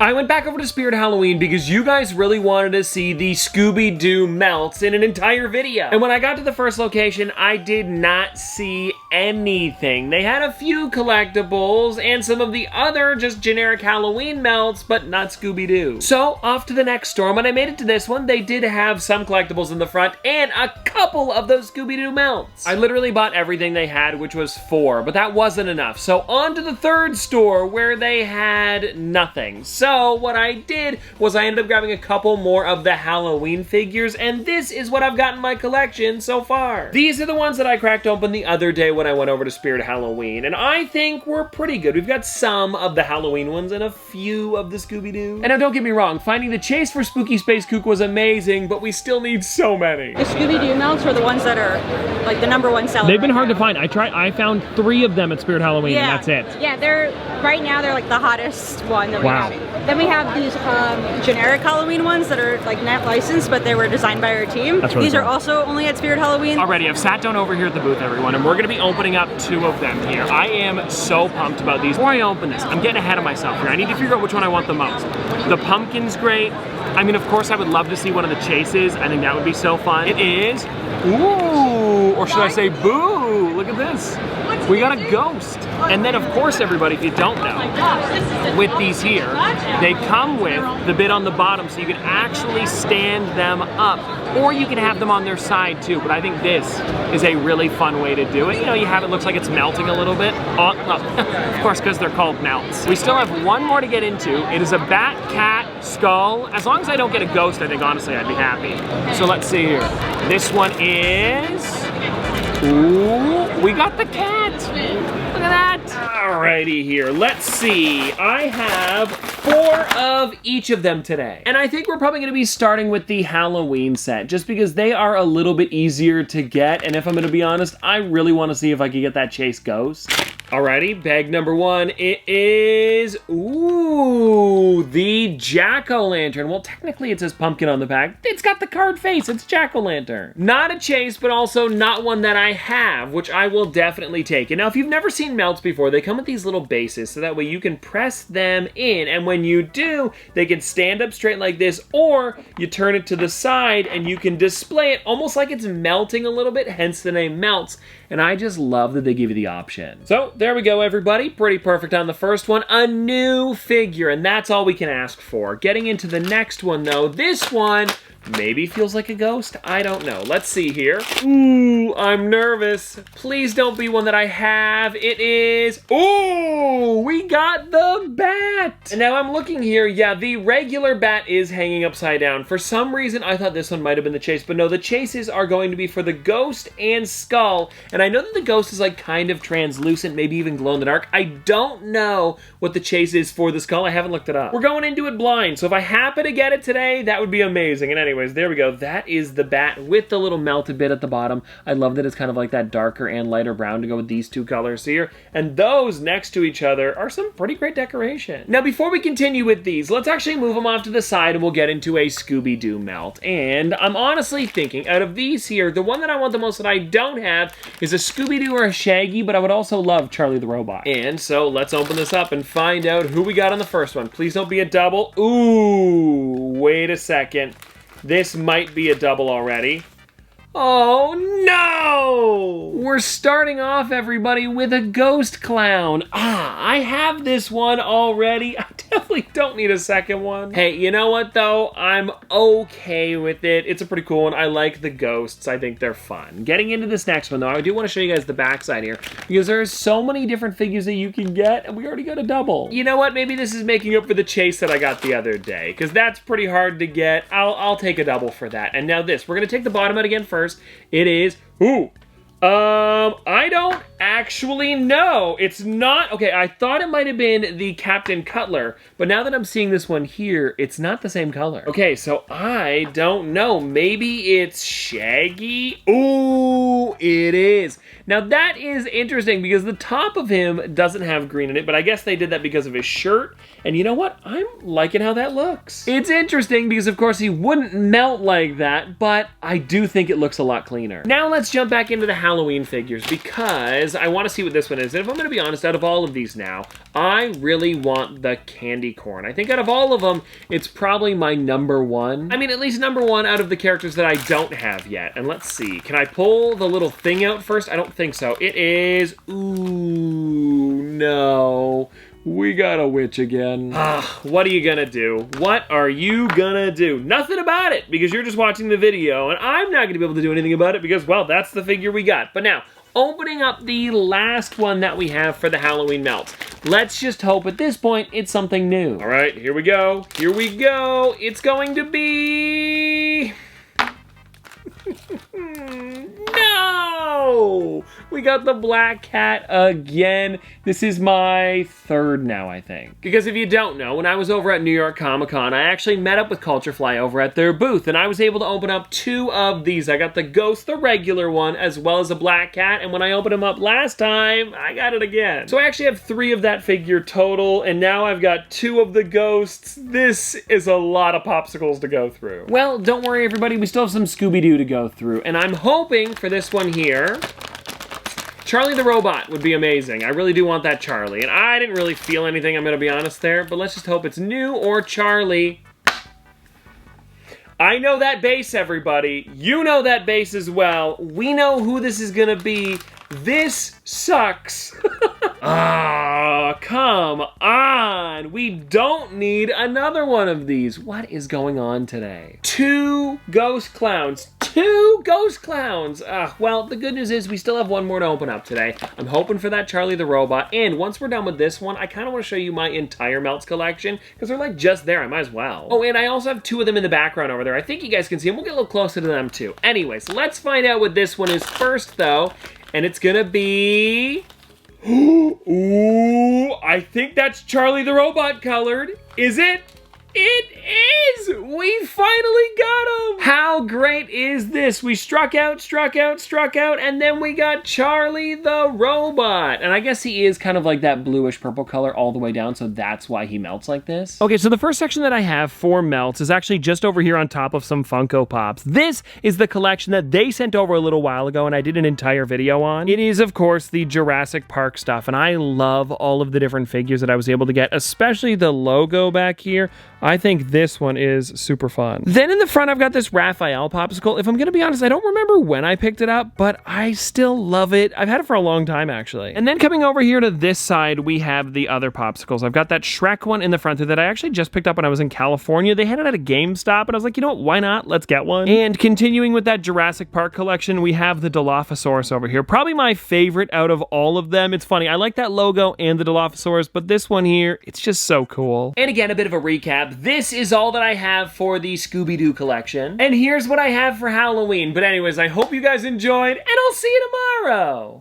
I went back over to Spirit Halloween because you guys really wanted to see the Scooby Doo Meltz in an entire video. And when I got to the first location, I did not see anything. They had a few collectibles and some of the other just generic Halloween melts, but not Scooby Doo. So off to the next store. When I made it to this one, they did have some collectibles in the front and a couple of those Scooby Doo melts. I literally bought everything they had, which was 4, but that wasn't enough. So on to the third store where they had nothing. So what I did was I ended up grabbing a couple more of the Halloween figures, and this is what I've got in my collection so far. These are the ones that I cracked open the other day when I went over to Spirit Halloween, and I think we're pretty good. We've got some of the Halloween ones and a few of the Scooby-Doo. And now don't get me wrong, finding the chase for Spooky Space Kook was amazing, but we still need so many. The Scooby Doo Meltz are the ones that are like the #1 seller. They've been hard to find. I found 3 of them at Spirit Halloween, and that's it. Yeah, right now they're like the hottest one that we have. Then we have these generic Halloween ones that are like not licensed, but they were designed by our team. That's really These are also only at Spirit Halloween. Alrighty, I've sat down over here at the booth, everyone, and we're gonna be opening up 2 of them here. I am so pumped about these. Before I open this, I'm getting ahead of myself here. I need to figure out which one I want the most. The pumpkin's great. I mean, of course, I would love to see one of the chases. I think that would be so fun. It is, ooh, or should I say boo? Look at this. We got a ghost. And then, of course, everybody, if you don't know, with these here, they come with the bit on the bottom so you can actually stand them up, or you can have them on their side too. But I think this is a really fun way to do it. You know, you have it looks like it's melting a little bit. Of course, because they're called melts. We still have one more to get into. It is a bat, cat, skull. As long as I don't get a ghost, I think, honestly, I'd be happy. So let's see here. This one is... Ooh, we got the cat. Look at that. Alrighty here, let's see. I have 4 of each of them today. And I think we're probably gonna be starting with the Halloween set, just because they are a little bit easier to get. And if I'm gonna be honest, I really wanna see if I can get that chase ghost. Alrighty, bag number 1, it is, ooh, the jack-o'-lantern. Well, technically it says pumpkin on the back. It's got the card face, it's jack-o'-lantern. Not a chase, but also not one that I have, which I will definitely take. And now, if you've never seen melts before, they come with these little bases, so that way you can press them in, and when you do, they can stand up straight like this, or you turn it to the side and you can display it almost like it's melting a little bit, hence the name Melts. And I just love that they give you the option. So there we go, everybody. Pretty perfect on the first one. A new figure, and that's all we can ask for. Getting into the next one, though, this one maybe feels like a ghost. I don't know. Let's see here. Ooh, I'm nervous. Please don't be one that I have. It is... Ooh, we got the bat. And now I'm looking here. Yeah, the regular bat is hanging upside down. For some reason, I thought this one might have been the chase, but no, the chases are going to be for the ghost and skull. And I know that the ghost is like kind of translucent, maybe even glow in the dark. I don't know what the chase is for the skull. I haven't looked it up. We're going into it blind, so if I happen to get it today, that would be amazing. And anyways, there we go. That is the bat with the little melted bit at the bottom. I love that it's kind of like that darker and lighter brown to go with these 2 colors here. And those next to each other are some pretty great decoration. Now, before we continue with these, let's actually move them off to the side and we'll get into a Scooby Doo melt. And I'm honestly thinking, out of these here, the one that I want the most that I don't have is a Scooby Doo or a Shaggy, but I would also love Charlie the Robot. And so let's open this up and find out who we got on the first one. Please don't be a double. Ooh, wait a second. This might be a double already. Oh no! We're starting off, everybody, with a ghost clown. I have this one already. I definitely don't need a second one. Hey, you know what though? I'm okay with it. It's a pretty cool one. I like the ghosts. I think they're fun. Getting into this next one though, I do want to show you guys the backside here because there's so many different figures that you can get and we already got a double. You know what? Maybe this is making up for the chase that I got the other day because that's pretty hard to get. I'll take a double for that. And now this, we're going to take the bottom out again first. It is, I don't actually know. It's not, okay, I thought it might have been the Captain Cutler, but now that I'm seeing this one here, it's not the same color. Okay, so I don't know. Maybe it's Shaggy? Ooh, it is. Now that is interesting because the top of him doesn't have green in it, but I guess they did that because of his shirt. And you know what? I'm liking how that looks. It's interesting because of course he wouldn't melt like that, but I do think it looks a lot cleaner. Now let's jump back into the Halloween figures because is, I want to see what this one is. And if I'm going to be honest, out of all of these now, I really want the candy corn. I think out of all of them, it's probably my number one. I mean, at least number one out of the characters that I don't have yet. And let's see. Can I pull the little thing out first? I don't think so. It is... Ooh, no. We got a witch again. What are you gonna do? What are you gonna do? Nothing about it, because you're just watching the video, and I'm not gonna be able to do anything about it because, well, that's the figure we got. But now, opening up the last one that we have for the Halloween Meltz. Let's just hope at this point it's something new. All right, here we go. Here we go. It's going to be... No! We got the black cat again. This is my third now, I think. Because if you don't know, when I was over at New York Comic Con, I actually met up with Culturefly over at their booth, and I was able to open up 2 of these. I got the ghost, the regular one, as well as a black cat, and when I opened them up last time, I got it again. So I actually have 3 of that figure total, and now I've got 2 of the ghosts. This is a lot of popsicles to go through. Well, don't worry everybody, we still have some Scooby Doo to go through, and I'm hoping for this one here, Charlie the Robot would be amazing. I really do want that Charlie. And I didn't really feel anything, I'm gonna be honest there, but let's just hope it's new or Charlie. I know that base, everybody. You know that base as well. We know who this is gonna be. This sucks. Ah, come on. We don't need another one of these. What is going on today? 2 ghost clowns. 2 ghost clowns! Well, the good news is we still have one more to open up today. I'm hoping for that Charlie the Robot, and once we're done with this one, I kind of want to show you my entire Meltz collection, because they're like just there, I might as well. Oh, and I also have 2 of them in the background over there. I think you guys can see them. We'll get a little closer to them too. Anyways, let's find out what this one is first, though, and it's gonna be... Ooh, I think that's Charlie the Robot colored. Is it? It is! We finally got him! How great is this? We struck out, and then we got Charlie the Robot. And I guess he is kind of like that bluish purple color all the way down, so that's why he melts like this. Okay, so the first section that I have for Meltz is actually just over here on top of some Funko Pops. This is the collection that they sent over a little while ago, and I did an entire video on. It is, of course, the Jurassic Park stuff, and I love all of the different figures that I was able to get, especially the logo back here. I think this one is super fun. Then in the front, I've got this Raphael popsicle. If I'm gonna be honest, I don't remember when I picked it up, but I still love it. I've had it for a long time, actually. And then coming over here to this side, we have the other popsicles. I've got that Shrek one in the front that I actually just picked up when I was in California. They had it at a GameStop, and I was like, you know what, why not? Let's get one. And continuing with that Jurassic Park collection, we have the Dilophosaurus over here. Probably my favorite out of all of them. It's funny, I like that logo and the Dilophosaurus, but this one here, it's just so cool. And again, a bit of a recap. This is all that I have for the Scooby Doo collection. And here's what I have for Halloween. But anyways, I hope you guys enjoyed, and I'll see you tomorrow.